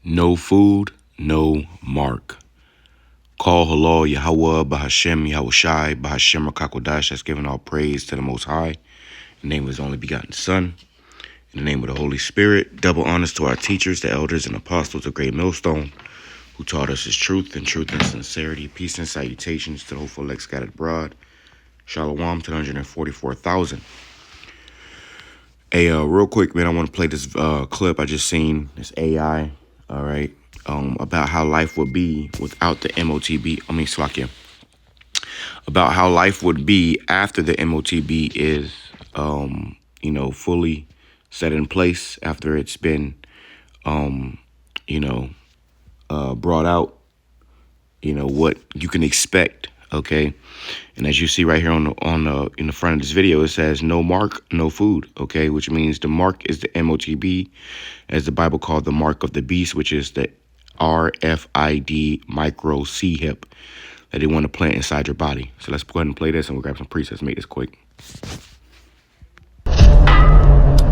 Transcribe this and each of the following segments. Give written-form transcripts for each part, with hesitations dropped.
No food, no mark. Call halal YAHAWAH, BAHASHAM, YAHAWASHI, BAHASHAM, QADASH. That's giving all praise to the Most High. In the name of His only begotten Son. In the name of the Holy Spirit. Double honors to our teachers, the elders, and apostles of Great Millstone, who taught us His truth and sincerity. Peace and salutations to the hopeful elect scattered abroad. Shalom to the 144,000. Hey, real quick, man, I want to play this clip I just seen. This AI, all right, about how life would be without the MOTB. Slakia. About how life would be after the MOTB is, fully set in place, after it's been, brought out, what you can expect. Okay. And as you see right here in the front of this video, it says no mark, no food. Okay. Which means the mark is the MOTB, as the Bible called the mark of the beast, which is the RFID micro C hip that they want to plant inside your body. So let's go ahead and play this, and we'll grab some presets. Make this quick.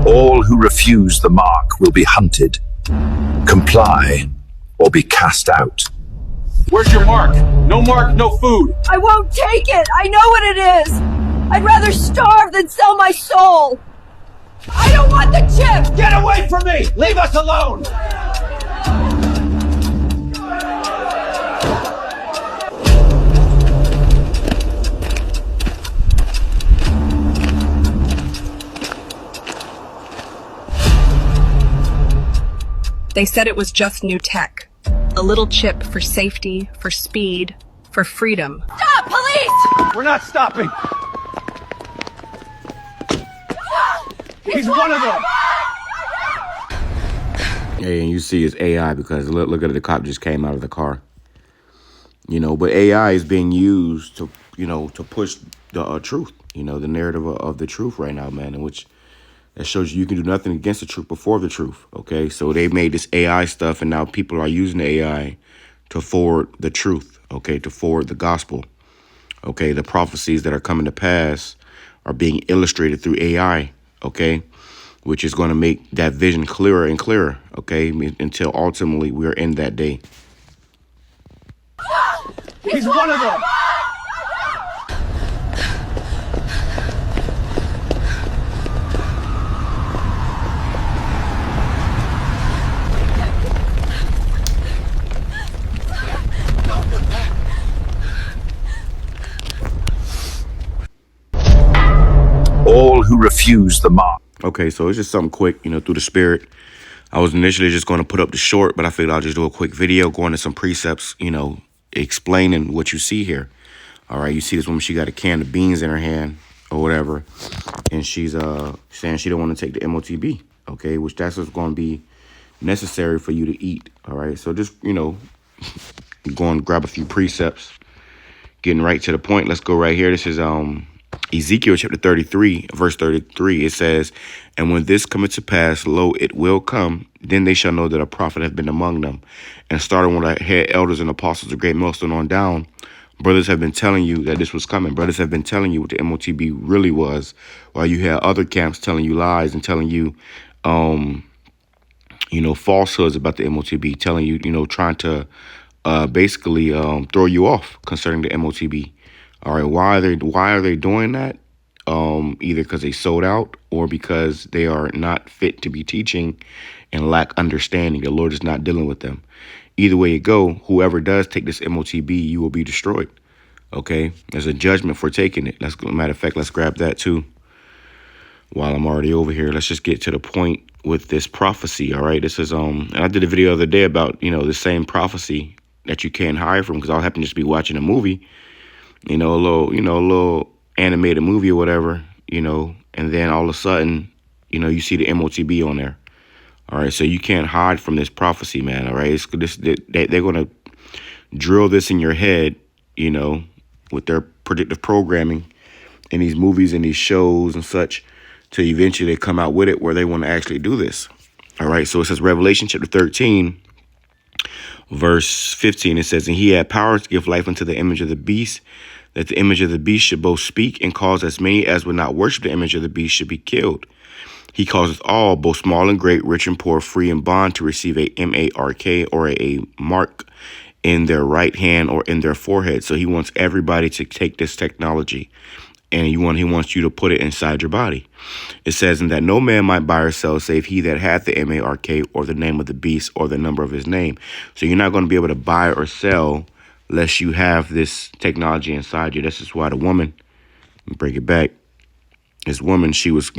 All who refuse the mark will be hunted, comply, or be cast out. Where's your mark? No mark, no food. I won't take it. I know what it is. I'd rather starve than sell my soul. I don't want the chip. Get away from me! Leave us alone! They said it was just new tech. A little chip for safety, for speed, for freedom. Stop, police! We're not stopping. He's one of them. Yeah, and you see it's AI because look at it, the cop just came out of the car. But AI is being used to, to push the truth, the narrative of the truth right now, man, in which that shows you can do nothing against the truth before the truth, okay? So they made this AI stuff, and now people are using the AI to forward the truth, okay, to forward the gospel, okay? The prophecies that are coming to pass are being illustrated through AI, okay, which is going to make that vision clearer and clearer, okay, until ultimately we're in that day. He's one of them. All who refuse the mark. Okay, so it's just something quick, through the spirit. I was initially just going to put up the short, but I figured I'll just do a quick video, go into some precepts, explaining what you see here. All right, you see this woman, she got a can of beans in her hand or whatever, and she's saying she don't want to take the MOTB, okay, which that's what's going to be necessary for you to eat. All right, so just, go and grab a few precepts, getting right to the point. Let's go right here. This is Ezekiel chapter 33, verse 33. It says, "And when this cometh to pass, lo, it will come, then they shall know that a prophet hath been among them." And starting with our head elders and apostles of Great Millstone on down, brothers have been telling you that this was coming. Brothers have been telling you what the MOTB really was, while you had other camps telling you lies and telling you, falsehoods about the MOTB, telling you, trying to basically throw you off concerning the MOTB. All right, why are they doing that? Either because they sold out or because they are not fit to be teaching and lack understanding. The Lord is not dealing with them. Either way you go, whoever does take this MOTB, you will be destroyed. Okay, there's a judgment for taking it. Matter of fact, let's grab that too. While I'm already over here, let's just get to the point with this prophecy. All right, this is and I did a video the other day about the same prophecy that you can't hide from, because I happen to just be watching a movie. A little animated movie or whatever, and then all of a sudden, you see the MOTB on there. All right, so you can't hide from this prophecy, man. All right, they're going to drill this in your head, with their predictive programming in these movies and these shows and such, till eventually they come out with it where they want to actually do this. All right, so it says Revelation chapter 13, verse 15, it says, "And he had power to give life unto the image of the beast, that the image of the beast should both speak and cause as many as would not worship the image of the beast should be killed. He causes all, both small and great, rich and poor, free and bond, to receive a mark or a mark in their right hand or in their forehead. So he wants everybody to take this technology, and he wants you to put it inside your body. It says, and that no man might buy or sell save he that hath the mark or the name of the beast or the number of his name. So you're not going to be able to buy or sell unless you have this technology inside you. This is why the woman, bring it back, this woman, she was,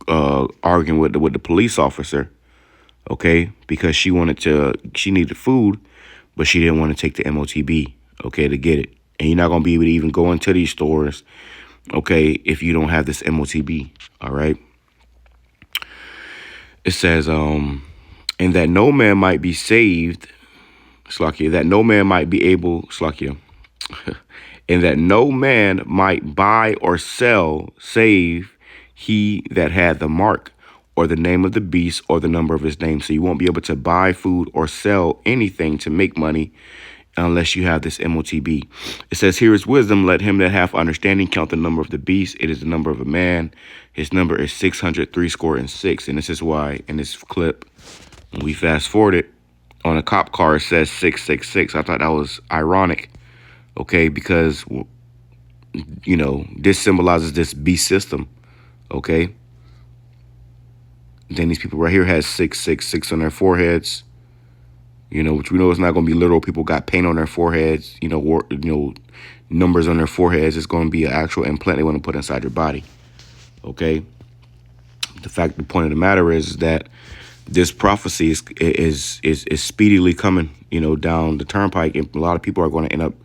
arguing with the police officer, okay, because she needed food, but she didn't want to take the MOTB, okay, to get it. And you're not going to be able to even go into these stores, okay, if you don't have this MOTB, all right? It says, and that no man might be saved, Slakia, that no man might be able, Slakia, and that no man might buy or sell save he that had the mark or the name of the beast or the number of his name. So you won't be able to buy food or sell anything to make money unless you have this MOTB. It says, here is wisdom. Let him that hath understanding count the number of the beast. It is the number of a man. His number is 666. And this is why in this clip, when we fast forward it, on a cop car, it says 666. I thought that was ironic, okay, because, this symbolizes this beast system, okay? Then these people right here has 666 on their foreheads, which we know is not going to be literal. People got paint on their foreheads, numbers on their foreheads. It's going to be an actual implant they want to put inside your body, okay? The point of the matter is that this prophecy is speedily coming, down the turnpike, and a lot of people are going to end up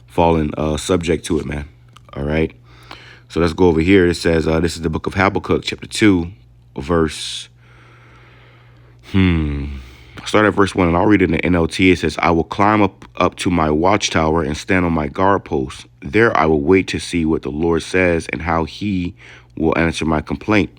falling subject to it, man. All right. So let's go over here. It says, this is the book of Habakkuk, chapter 2, verse. I'll start at verse 1, and I'll read it in the NLT. It says, I will climb up to my watchtower and stand on my guard post. There I will wait to see what the Lord says and how he will answer my complaint.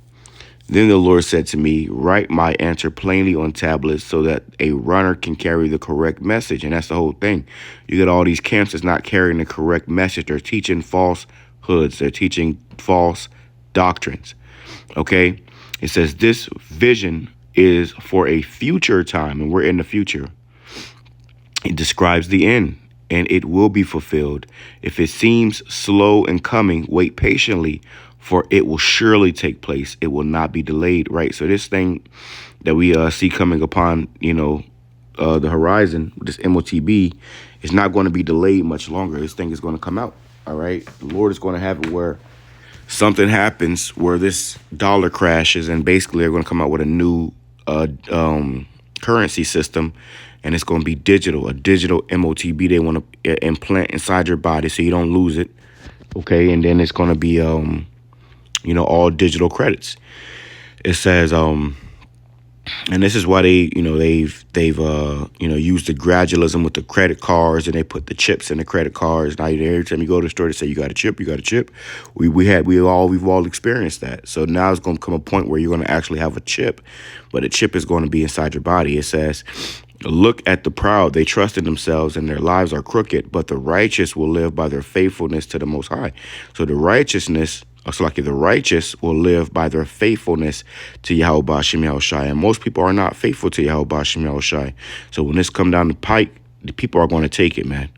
Then the Lord said to me, write my answer plainly on tablets so that a runner can carry the correct message. And that's the whole thing. You get all these camps that's not carrying the correct message. They're teaching falsehoods. They're teaching false doctrines. Okay? It says this vision is for a future time, and we're in the future. It describes the end, and it will be fulfilled. If it seems slow in coming, wait patiently, for it will surely take place. It will not be delayed, right? So this thing that we see coming upon, the horizon, this MOTB, is not going to be delayed much longer. This thing is going to come out, all right? The Lord is going to have it where something happens where this dollar crashes, and basically they're going to come out with a new currency system, and it's going to be digital, a digital MOTB they want to implant inside your body so you don't lose it, okay? And then it's going to be all digital credits. It says, and this is why they've used the gradualism with the credit cards, and they put the chips in the credit cards. Now every time you go to the store, they say you got a chip, you got a chip. We've all experienced that. So now it's going to come a point where you're going to actually have a chip, but the chip is going to be inside your body. It says, look at the proud. They trust in themselves and their lives are crooked, but the righteous will live by their faithfulness to the Most High. So the righteous will live by their faithfulness to YAHAWASHI. And most people are not faithful to YAHAWASHI. So when this come down the pike, the people are going to take it, man.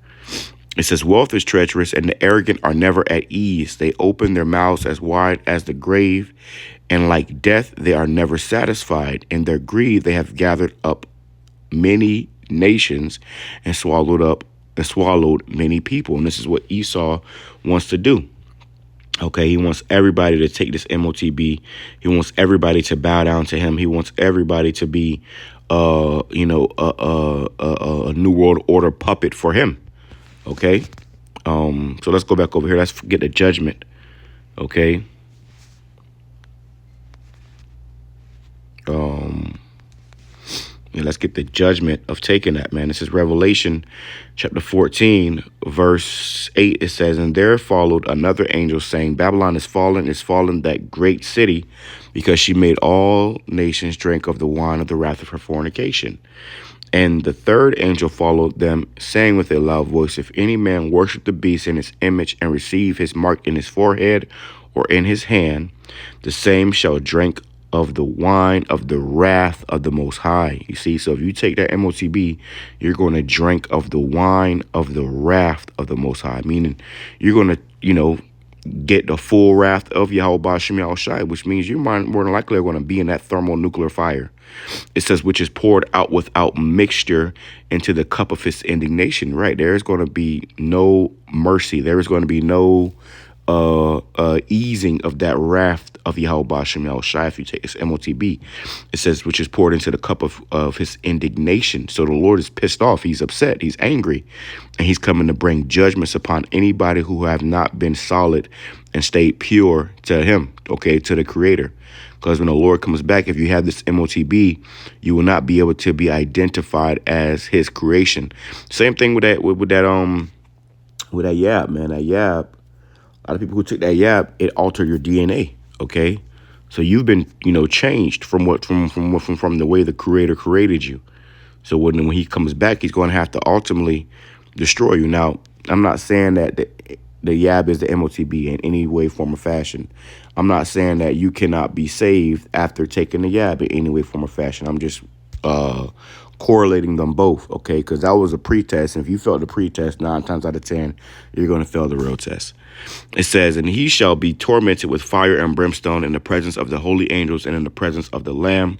It says, wealth is treacherous, and the arrogant are never at ease. They open their mouths as wide as the grave, and like death, they are never satisfied. In their greed, they have gathered up many nations and swallowed many people. And this is what Esau wants to do. Okay, he wants everybody to take this MOTB. He wants everybody to bow down to him. He wants everybody to be, a New World Order puppet for him. Okay, so let's go back over here. Let's get the judgment. Okay. Let's get the judgment of taking that, man. This is Revelation chapter 14, verse 8. It says, and there followed another angel saying, Babylon is fallen, that great city, because she made all nations drink of the wine of the wrath of her fornication. And the third angel followed them, saying with a loud voice, if any man worship the beast in his image and receive his mark in his forehead or in his hand, the same shall drink of the wine of the wrath of the Most High. You see, so if you take that MOTB, you're going to drink of the wine of the wrath of the Most High, meaning you're going to, get the full wrath of Yahweh BAHASHAM YAHAWASHI, which means you more than likely are going to be in that thermonuclear fire. It says, which is poured out without mixture into the cup of his indignation. Right. There is going to be no mercy. There is going to be no easing of that wrath of Yahweh BAHASHAM YAHAWASHI. If you take this MOTB, it says, which is poured into the cup of his indignation. So the Lord is pissed off. He's upset. He's angry. And he's coming to bring judgments upon anybody who have not been solid and stayed pure to him, okay, to the Creator. Because when the Lord comes back, if you have this MOTB, you will not be able to be identified as his creation. Same thing with that yab, man. That yab, a lot of people who took that yab, it altered your DNA, okay? So you've been, changed from the way the Creator created you. So when he comes back, he's going to have to ultimately destroy you. Now, I'm not saying that the yab is the MOTB in any way, form, or fashion. I'm not saying that you cannot be saved after taking the yab in any way, form, or fashion. I'm just correlating them both, okay? Because that was a pretest. And if you failed the pretest, 9 times out of 10, you're going to fail the real test. It says, and he shall be tormented with fire and brimstone in the presence of the holy angels and in the presence of the Lamb.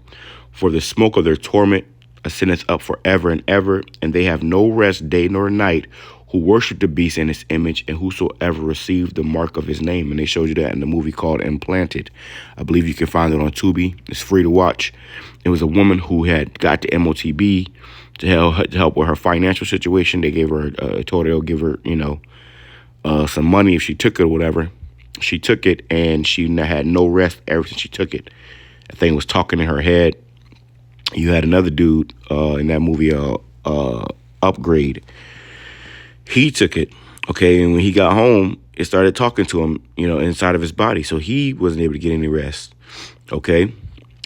For the smoke of their torment ascendeth up forever and ever, and they have no rest day nor night, who worship the beast in his image, and whosoever received the mark of his name. And they showed you that in the movie called Implanted. I believe you can find it on Tubi. It's free to watch. It was a woman who had got the MOTB to help with her financial situation. They gave her, told her they'll give her, some money if she took it or whatever. She took it, and she had no rest ever since she took it. That thing was talking in her head. You had another dude in that movie, Upgrade. He took it, okay, and when he got home, it started talking to him, inside of his body. So he wasn't able to get any rest, okay?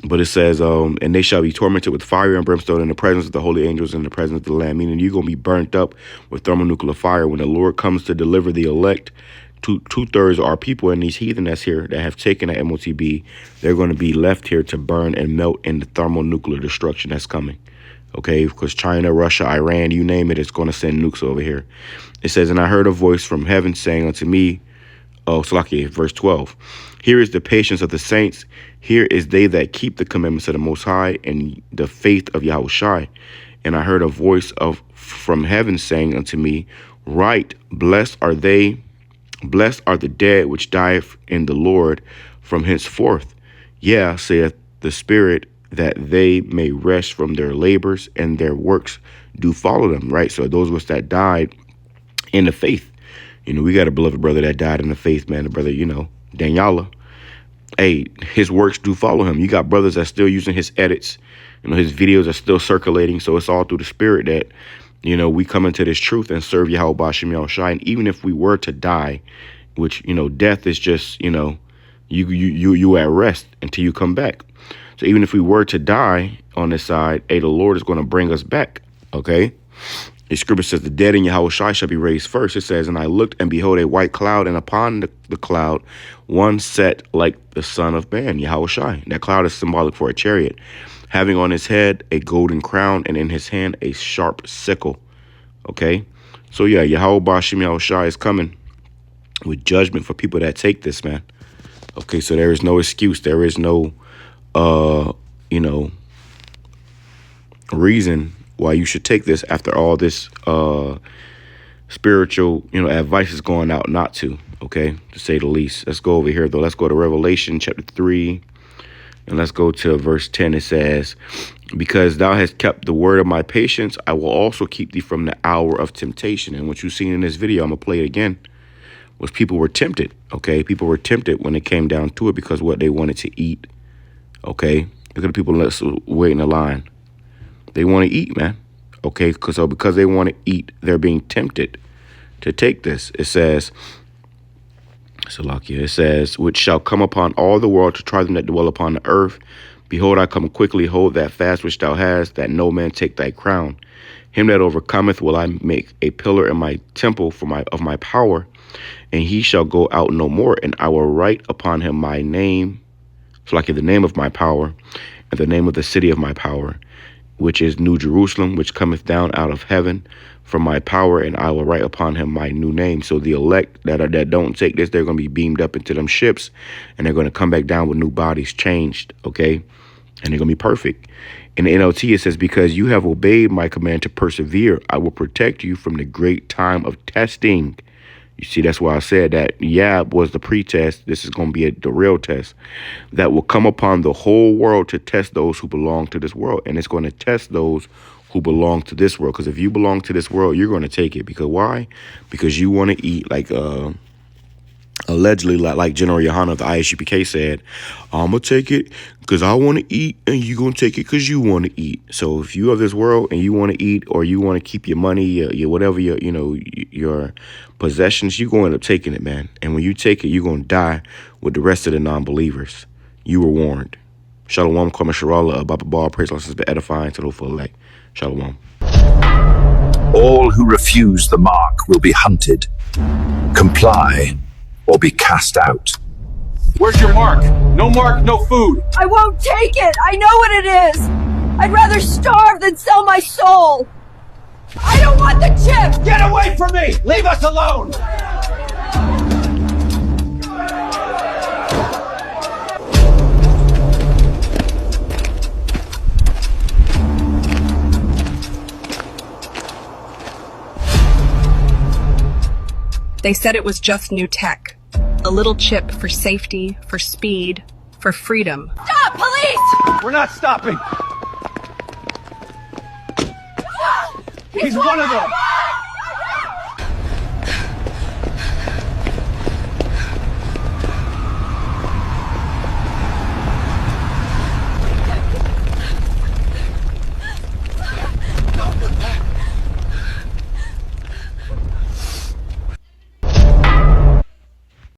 But it says, and they shall be tormented with fire and brimstone in the presence of the holy angels and in the presence of the Lamb, meaning you're going to be burnt up with thermonuclear fire. When the Lord comes to deliver the elect, two-thirds are people in these heathen that's here that have taken the MOTB. They're going to be left here to burn and melt in the thermonuclear destruction that's coming. Okay, because China, Russia, Iran, you name it, it's going to send nukes over here. It says, and I heard a voice from heaven saying unto me, Salakia, verse 12, here is the patience of the saints. Here is they that keep the commandments of the Most High and the faith of Yahawashi. And I heard a voice from heaven saying unto me, write, blessed are the dead which die in the Lord from henceforth. Yeah, saith the Spirit, that they may rest from their labors and their works do follow them, right? So those of us that died in the faith, we got a beloved brother that died in the faith, man, the brother, Daniela. Hey, his works do follow him. You got brothers that's still using his edits, his videos are still circulating. So it's all through the Spirit that, we come into this truth and serve Yahweh BAHASHAM YAHAWASHI. And even if we were to die, which, death is just, you at rest until you come back. So even if we were to die on this side, the Lord is going to bring us back, okay? The scripture says, the dead in Yahawashi shall be raised first. It says, and I looked, and behold, a white cloud, and upon the cloud, one set like the Son of Man, Yahawashi. That cloud is symbolic for a chariot, having on his head a golden crown, and in his hand a sharp sickle, okay? So yeah, Yahweh BAHASHAM YAHAWASHI is coming with judgment for people that take this, man. Okay, so there is no excuse. There is no reason why you should take this after all this spiritual, advice is going out not to, okay, to say the least. Let's go over here, though. Let's go to Revelation chapter 3, and let's go to verse 10. It says, because thou hast kept the word of my patience, I will also keep thee from the hour of temptation. And what you've seen in this video, I'm going to play it again, was people were tempted, okay? People were tempted when it came down to it because what they wanted to eat. Okay, look at the people that's waiting in line. They want to eat, man. Okay, because they want to eat, they're being tempted to take this. It says, Salakia, it says, which shall come upon all the world to try them that dwell upon the earth. Behold, I come quickly, hold that fast which thou hast, that no man take thy crown. Him that overcometh will I make a pillar in my temple of my power, and he shall go out no more, and I will write upon him my name, So like in the name of my power, and the name of the city of my power, which is New Jerusalem, which cometh down out of heaven from my power, and I will write upon him my new name. So the elect that don't take this, they're going to be beamed up into them ships, and they're going to come back down with new bodies changed, okay? And they're going to be perfect. In the NLT, it says, because you have obeyed my command to persevere, I will protect you from the great time of testing. You see, that's why I said that Yab was the pretest. This is going to be the real test that will come upon the whole world to test those who belong to this world. And it's going to test those who belong to this world. Because if you belong to this world, you're going to take it. Because why? Because you want to eat like allegedly, like General Yohana of the ISUPK said, I'm going to take it because I want to eat, and you're going to take it because you want to eat. So if you are this world and you want to eat, or you want to keep your money, your whatever, your possessions, you're going to end up taking it, man. And when you take it, you're going to die with the rest of the non-believers. You were warned. Shalom, Kwame Sharala, Abba Bar, praise Allah, has been edifying to the full elect. Shalom. All who refuse the mark will be hunted. Comply or be cast out. Where's your mark? No mark, no food. I won't take it. I know what it is. I'd rather starve than sell my soul. I don't want the chip. Get away from me! Leave us alone! They said it was just new tech. A little chip for safety, for speed, for freedom. Stop, police! We're not stopping. He's one of them.